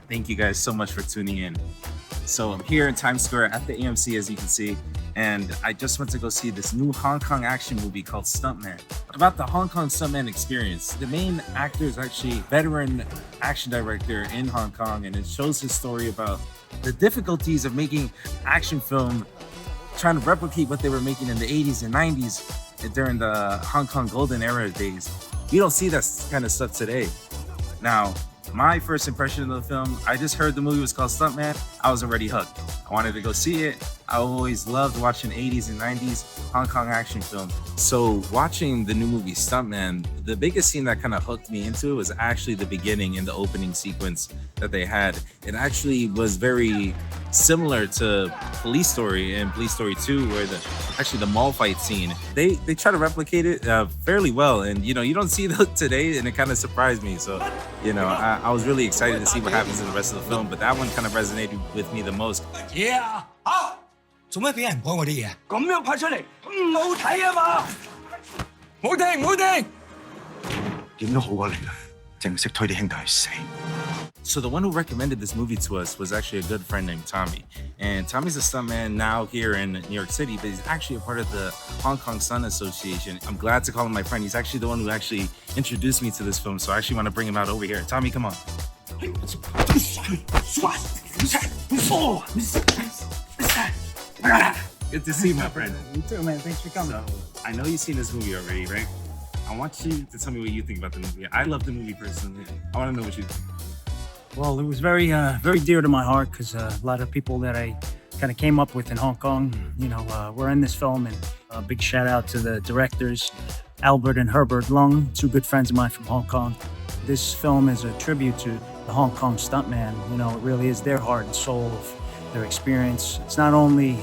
Thank you guys so much for tuning in. So I'm here in Times Square at the AMC, as you can see, and I just went to go see this new Hong Kong action movie called Stuntman. About the Hong Kong Stuntman experience. The main actor is actually a veteran action director in Hong Kong, and it shows his story about the difficulties of making action film, trying to replicate what they were making in the 80s and 90s during the Hong Kong golden era days. You don't see that kind of stuff today. Now, my first impression of the film, I just heard the movie was called Stuntman. I was already hooked. I wanted to go see it. I always loved watching 80s and 90s Hong Kong action film. So watching the new movie Stuntman, the biggest scene that kind of hooked me into it was actually the beginning in the opening sequence that they had. It actually was very similar to Police Story and Police Story 2, where the mall fight scene, they try to replicate it fairly well. And you don't see that today, and it kind of surprised me. So I was really excited to see what happens in the rest of the film, but that one kind of resonated with me the most. Yeah. 做咩俾人講我啲嘢？咁樣拍出嚟唔好睇啊嘛！冇停，冇停！點都好過你啦，淨係識推啲兄弟去死。 So the one who recommended this movie to us was actually a good friend named Tommy. And Tommy's a stuntman now here in New York City, but he's actually a part of the Hong Kong Stunt Association. I'm glad to call him my friend. He's actually the one who actually introduced me to this film, so I actually want to bring him out over here. Tommy, come on. Good to see you, my friend. You too, man. Thanks for coming. So, I know you've seen this movie already, right? I want you to tell me what you think about the movie. I love the movie personally. I want to know what you think. Well, it was very dear to my heart because a lot of people that I kind of came up with in Hong Kong, were in this film. And a big shout out to the directors, Albert and Herbert Leung, two good friends of mine from Hong Kong. This film is a tribute to the Hong Kong stuntman. It really is their heart and soul of their experience. It's not only,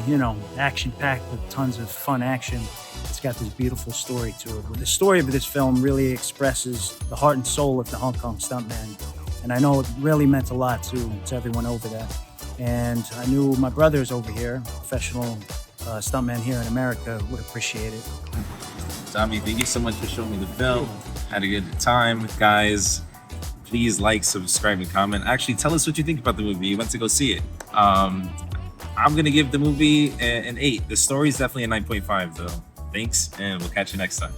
action-packed with tons of fun action. It's got this beautiful story to it. But the story of this film really expresses the heart and soul of the Hong Kong stuntman. And I know it really meant a lot to everyone over there. And I knew my brothers over here, professional stuntmen here in America, would appreciate it. Tommy, thank you so much for showing me the film. Had a good time. Guys, please like, subscribe, and comment. Actually, tell us what you think about the movie. You went to go see it. I'm going to give the movie an 8. The story is definitely a 9.5, though. Thanks, and we'll catch you next time.